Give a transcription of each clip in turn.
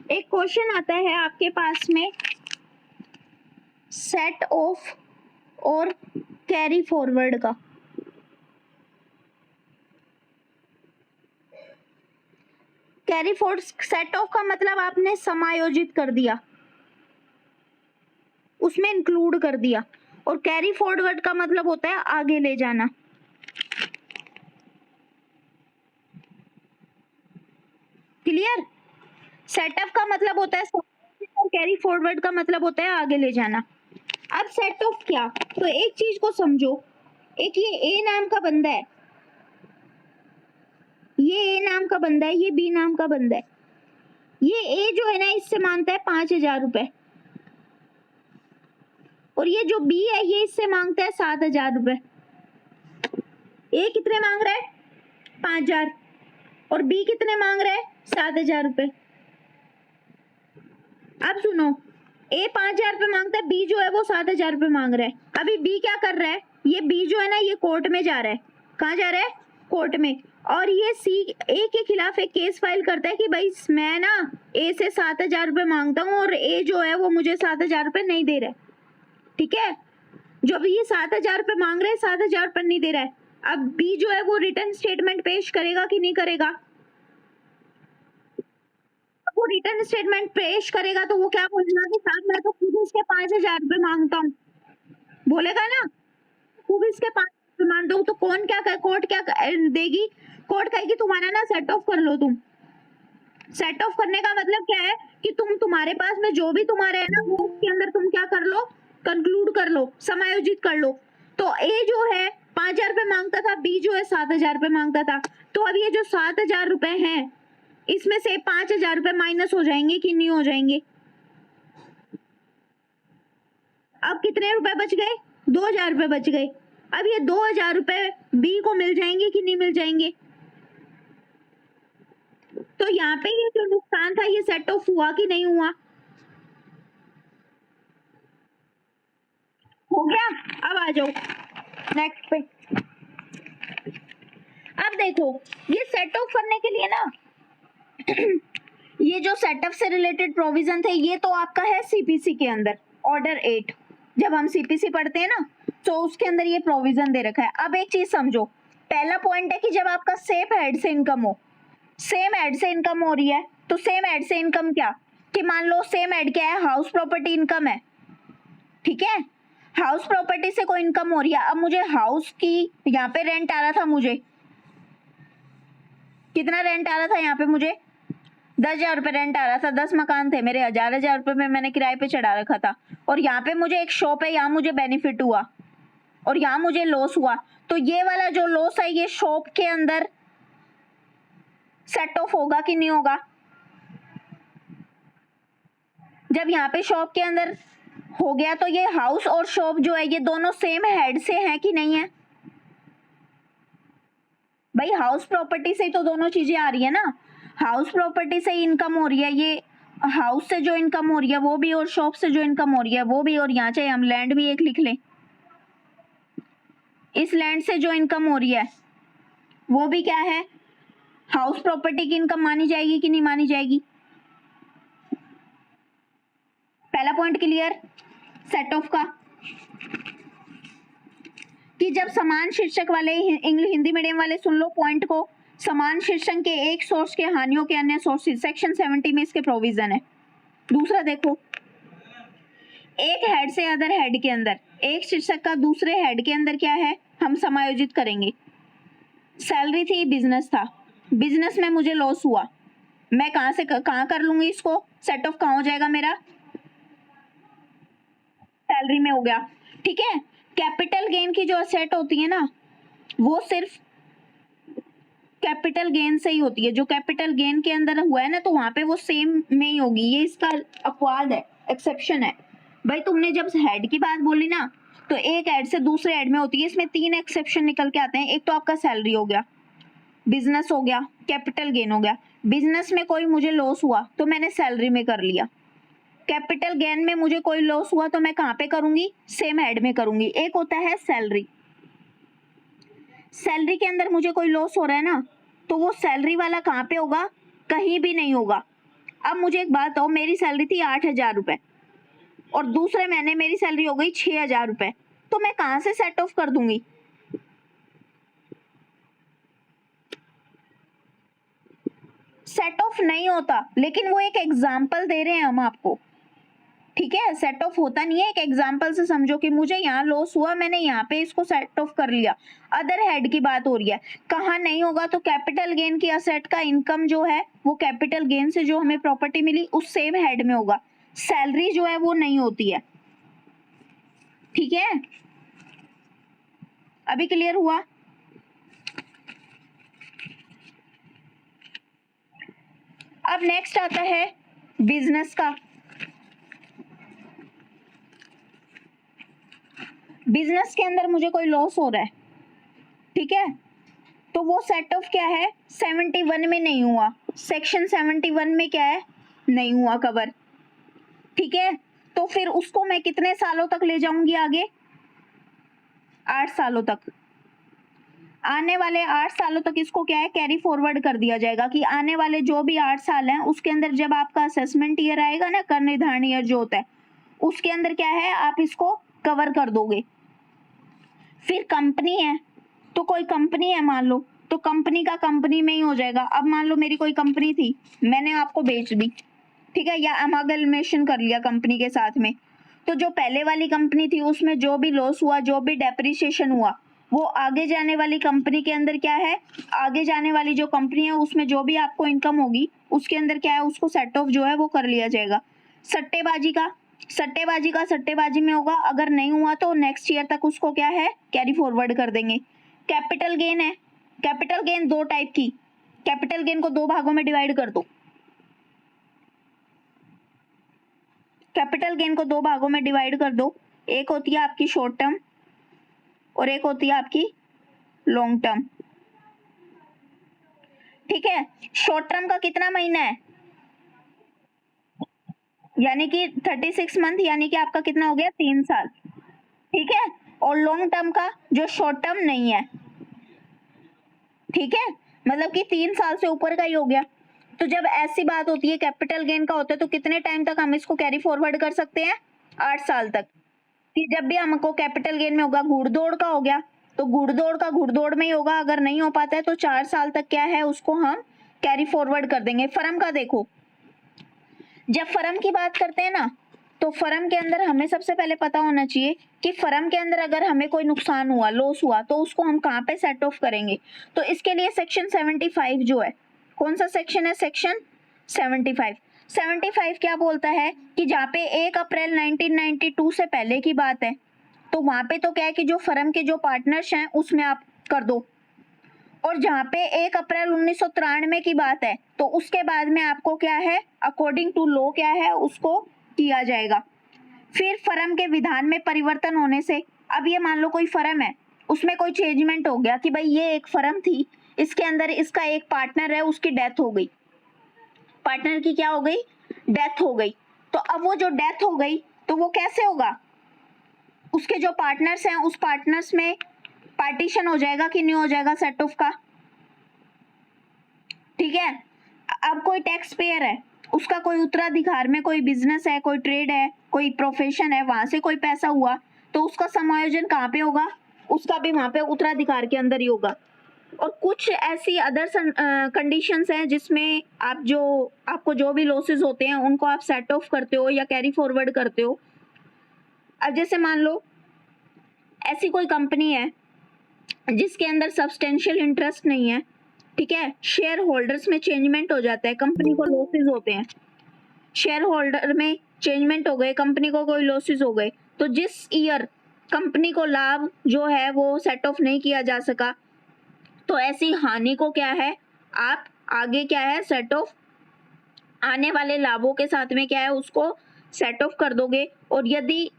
एक क्वेश्चन आता है आपके पास में सेट ऑफ और कैरी फॉरवर्ड का। कैरी फॉरवर्ड सेट ऑफ का मतलब आपने समायोजित कर दिया, उसमें इंक्लूड कर दिया, और कैरी फॉरवर्ड का मतलब होता है आगे ले जाना। क्लियर? सेटअप का मतलब होता है और कैरी फॉरवर्ड का मतलब होता है आगे ले जाना। अब सेट ऑफ क्या, तो एक चीज को समझो, एक ये ए नाम का बंदा है, ये ए नाम का बंदा है, ये बी नाम का बंदा है। ये ए जो है ना इससे मांगता है 5,000 रुपए, और ये जो बी है ये इससे मांगता है 7,000 रुपए। ए कितने मांग रहा है? 5,000, और बी कितने मांग रहा है? 7,000 रुपए। अब सुनो, ए 5,000 रुपए मांगता है, बी जो है वो 7,000 रुपए मांग रहा है। अभी बी क्या कर रहा है, ये बी जो है ना ये कोर्ट में जा रहा है। कहाँ जा रहा है? कोर्ट में। और ये सी ए के खिलाफ एक केस फाइल करता है कि भाई मैं ना ए से 7,000 रुपए मांगता हूँ और ए जो है वो मुझे 7,000 रुपए नहीं दे रहा है। ठीक है, जो भी ये 7,000 रुपए मांग रहे हैं 7,000 रुपए नहीं दे रहा है। अब बी जो है वो रिटर्न स्टेटमेंट पेश करेगा कि नहीं करेगा? वो रिटर्न स्टेटमेंट पेश करेगा तो वो क्या बोलेगा कि साहब मैं तो खुद इसके 5,000 रुपए मांगता हूँ, बोलेगा ना, खुद इसके 5,000 रुपए मांगता हूँ। तो कौन क्या कोर्ट क्या देगी? कोर्ट कहेगी तुम्हारा ना सेट ऑफ कर लो। तुम सेट ऑफ करने का मतलब क्या है कि तुम्हारे पास में जो भी तुम्हारे है ना वो उसके अंदर तुम क्या कर लो, कंक्लूड कर लो, समायोजित कर लो। तो ए जो है 5,000 रुपए मांगता था, बी जो है 7,000 रुपए मांगता था। तो अब ये जो 7,000 रुपए हैं इसमें से 5,000 रुपए माइनस हो जाएंगे कि नहीं हो जाएंगे? अब कितने रुपए बच गए? 2,000 रुपए बच गए। अब ये 2,000 रुपए बी को मिल जाएंगे कि नहीं मिल जाएंगे? तो यहाँ पे ये जो नुकसान था ये सेट ऑफ हुआ कि नहीं हुआ? हो गया। अब आ जाओ नेक्स्ट पे। अब देखो ये सेट ऑफ करने के लिए ना ये जो सेटअप से रिलेटेड प्रोविजन थे ये तो आपका है सीपीसी के अंदर, ऑर्डर 8। जब हम सीपीसी पढ़ते हैं ना तो उसके अंदर ये प्रोविजन दे रखा है। अब एक चीज समझो, पहला पॉइंट है कि जब आपका सेम हेड से इनकम हो, सेम हेड से इनकम हो रही है, तो सेम हेड से इनकम क्या, कि मान लो सेम हेड क्या है, हाउस प्रॉपर्टी इनकम है। ठीक है, हाउस प्रॉपर्टी से कोई इनकम हो रही है। अब मुझे हाउस की यहाँ पे रेंट आ रहा था, मुझे कितना रेंट आ रहा था यहाँ पे, मुझे 10,000 रुपए रेंट आ रहा था। 10 मकान थे मेरे, 1,000 रुपए में मैंने किराए पे चढ़ा रखा था। और यहाँ पे मुझे एक शॉप है, यहाँ मुझे बेनिफिट हुआ और यहाँ मुझे लॉस हुआ। तो ये वाला जो लॉस है ये शॉप के अंदर सेट ऑफ होगा कि नहीं होगा? जब यहाँ पे शॉप के अंदर हो गया तो ये हाउस और शॉप जो है ये दोनों सेम हेड से हैं कि नहीं है? भाई हाउस प्रॉपर्टी से तो दोनों चीजें आ रही है ना, हाउस प्रॉपर्टी से इनकम हो रही है, ये हाउस से जो इनकम हो रही है वो भी, और शॉप से जो इनकम हो रही है वो भी। और यहाँ चाहे हम लैंड भी एक लिख लें, इस लैंड से जो इनकम हो रही है वो भी क्या है, हाउस प्रॉपर्टी की इनकम मानी जाएगी कि नहीं मानी जाएगी? पहला पॉइंट क्लियर सेट ऑफ का, कि जब समान शीर्षक वाले हिंदी मीडियम वाले सुन लो पॉइंट को, समान शीर्षक के एक सोर्स के हानियों के अन्य सोर्सेज, सेक्शन 70 में इसके प्रोविजन है। दूसरा देखो, एक हेड से अदर हेड के अंदर, एक शीर्षक का दूसरे हेड के अंदर क्या है, हम समायोजित करेंगे। सैलरी थी, बिजनेस था, बिजनेस में मुझे लॉस हुआ, मैं कहां से कहां कर लूंगी इसको, सेट ऑफ कहां हो जाएगा मेरा, सैलरी में हो गया। ठीक है, कैपिटल गेन की जो असेट होती है ना वो सिर्फ कैपिटल गेन से ही होती है, जो कैपिटल गेन के अंदर हुआ है ना तो वहां पे वो सेम में ही होगी। ये इसका अपवाद है, एक्सेप्शन है। भाई तुमने जब हेड की बात बोली ना तो एक हेड से दूसरे हेड में होती है, इसमें 3 एक्सेप्शन निकल के आते हैं। एक तो आपका सैलरी हो गया, बिजनेस हो गया, कैपिटल गेन हो गया। बिजनेस में कोई मुझे लॉस हुआ तो मैंने सैलरी में कर लिया, कैपिटल गेन में मुझे कोई लॉस हुआ तो मैं कहां पे करूंगी, सेम हेड में करूंगी। एक होता है सैलरी, सैलरी के अंदर मुझे कोई लॉस हो रहा है ना तो वो सैलरी वाला कहां पे होगा, कहीं भी नहीं होगा। अब मुझे एक बात बताओ, मेरी सैलरी थी 8,000 रुपए और दूसरे महीने मेरी सैलरी हो गई 6,000 रुपए, तो मैं कहाँ से सेट ऑफ कर दूंगी? सेट ऑफ नहीं होता, लेकिन वो एक एग्जाम्पल दे रहे हैं हम आपको, ठीक है? सेट ऑफ होता नहीं है, एक एग्जाम्पल से समझो कि मुझे यहाँ लॉस हुआ, मैंने यहाँ पे इसको सेट ऑफ कर लिया। अदर हेड की बात हो रही है, कहाँ नहीं होगा तो कैपिटल गेन की असेट का इनकम जो है वो कैपिटल गेन से जो हमें प्रॉपर्टी मिली उस सेम हेड में होगा। सैलरी जो है वो नहीं होती है, ठीक है? अभी क्लियर हुआ? अब नेक्स्ट आता है बिजनेस का। बिजनेस के अंदर मुझे कोई लॉस हो रहा है, ठीक है? तो वो सेट ऑफ क्या है, 71 में नहीं हुआ, सेक्शन 71 में क्या है, नहीं हुआ कवर, ठीक है? तो फिर उसको मैं कितने सालों तक ले जाऊंगी आगे? 8 सालों तक। आने वाले 8 सालों तक इसको क्या है, कैरी फॉरवर्ड कर दिया जाएगा कि आने वाले जो भी 8 साल हैं उसके अंदर जब आपका असेसमेंट ईयर आएगा ना, कर निर्धारण ईयर जो होता है, उसके अंदर क्या है, आप इसको कवर कर दोगे। फिर कंपनी है, तो कोई कंपनी है मान लो, तो कंपनी का कंपनी में ही हो जाएगा। अब मान लो मेरी कोई कंपनी थी, मैंने आपको बेच दी, ठीक है, या अमागलमेशन कर लिया कंपनी के साथ में, तो जो पहले वाली कंपनी थी उसमें जो भी लॉस हुआ, जो भी डेप्रिसिएशन हुआ, वो आगे जाने वाली कंपनी के अंदर क्या है, आगे जाने वाली जो कंपनी है उसमें जो भी आपको इनकम होगी उसके अंदर क्या है, उसको सेट ऑफ जो है वो कर लिया जाएगा। सट्टेबाजी का, सट्टेबाजी में होगा, अगर नहीं हुआ तो नेक्स्ट ईयर तक उसको क्या है, कैरी फॉरवर्ड कर देंगे। कैपिटल गेन है, कैपिटल गेन दो टाइप की, कैपिटल गेन को दो भागों में डिवाइड कर दो, कैपिटल गेन को दो भागों में डिवाइड कर दो, एक होती है आपकी शॉर्ट टर्म और एक होती है आपकी लॉन्ग टर्म, ठीक है? शॉर्ट टर्म का कितना महीना है, यानी कि 36 मंथ, यानी कि आपका कितना हो गया, 3 साल, ठीक है? और लॉन्ग टर्म का जो शॉर्ट टर्म नहीं है, ठीक है, मतलब कि 3 साल से ऊपर का ही हो गया। तो जब ऐसी बात होती है कैपिटल गेन का होता है, तो कितने टाइम तक हम इसको कैरी फॉरवर्ड कर सकते हैं, 8 साल तक। कि जब भी हमको कैपिटल गेन में होगा, घुड़दौड़ का हो गया तो घुड़दौड़ का घुड़दौड़ में ही होगा, अगर नहीं हो पाता है तो 4 साल तक क्या है, उसको हम कैरी फॉरवर्ड कर देंगे। फर्म का देखो, जब फर्म की बात करते हैं ना, तो फर्म के अंदर हमें सबसे पहले पता होना चाहिए कि फर्म के अंदर अगर हमें कोई नुकसान हुआ, लॉस हुआ, तो उसको हम कहाँ पे सेट ऑफ करेंगे। तो इसके लिए सेक्शन 75 जो है, कौन सा सेक्शन है, सेक्शन 75। 75 क्या बोलता है कि जहाँ पे 1 अप्रैल 1992 से पहले की बात है, तो वहां पे तो क्या है कि जो फर्म के जो पार्टनर्स हैं उसमें आप कर दो, और जहाँ पे 1 अप्रैल 1993 की बात है तो उसके बाद में आपको क्या है, अकॉर्डिंग टू लॉ क्या है, उसको किया जाएगा। फिर फर्म के विधान में परिवर्तन होने से, अब ये मान लो कोई फर्म है, उसमें कोई चेंजमेंट हो गया कि भाई ये एक फर्म थी, इसके अंदर इसका एक पार्टनर है, उसकी डेथ हो गई, पार्टनर की क्या हो गई, डेथ हो गई। तो अब वो जो डेथ हो गई तो वो कैसे होगा, उसके जो पार्टनर्स हैं उस पार्टनर्स में पार्टीशन हो जाएगा कि नहीं हो जाएगा सेट ऑफ का, ठीक है? अब कोई टैक्स पेयर है, उसका कोई उत्तराधिकार में कोई बिजनेस है, कोई ट्रेड है, कोई प्रोफेशन है, वहां से कोई पैसा हुआ, तो उसका समायोजन कहाँ पे होगा, उसका भी वहां पे उत्तराधिकार के अंदर ही होगा। और कुछ ऐसी अदर कंडीशंस हैं जिसमें आप जो, आपको जो भी लॉसेस होते हैं उनको आप सेट ऑफ करते हो या कैरी फॉरवर्ड करते हो। अब जैसे मान लो ऐसी कोई कंपनी है जिसके अंदर सब्सटेंशियल इंटरेस्ट नहीं है, ठीक है, शेयर होल्डर्स में चेंजमेंट हो जाता है, कंपनी को लॉसेस होते हैं, शेयर होल्डर में चेंजमेंट हो गए, कंपनी को कोई लॉसेस हो गए, तो जिस ईयर कंपनी को लाभ जो है वो सेट ऑफ नहीं किया जा सका, तो ऐसी हानि को क्या है, आप आगे क्या है, सेट ऑफ, आने वाले लाभों के साथ में क्या है, उसको सेट ऑफ कर दोगे। और यदि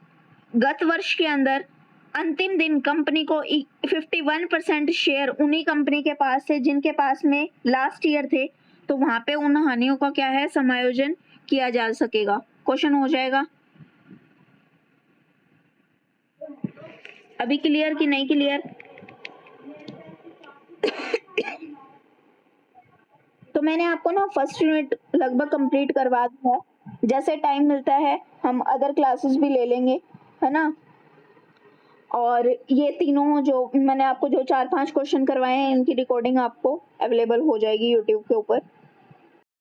गत वर्ष के अंदर अंतिम दिन कंपनी को 51% शेयर उन्हीं कंपनी के पास थे जिनके पास में लास्ट ईयर थे, तो वहां पे उन हानियों का क्या है, समायोजन किया जा सकेगा। क्वेश्चन हो जाएगा। अभी क्लियर कि नहीं क्लियर? तो मैंने आपको ना फर्स्ट यूनिट लगभग कंप्लीट करवा दिया है। जैसे टाइम मिलता है हम अदर क्लासेस भी ले लेंगे, है ना। और ये तीनों जो मैंने आपको जो 4-5 क्वेश्चन करवाए हैं इनकी रिकॉर्डिंग आपको अवेलेबल हो जाएगी यूट्यूब के ऊपर।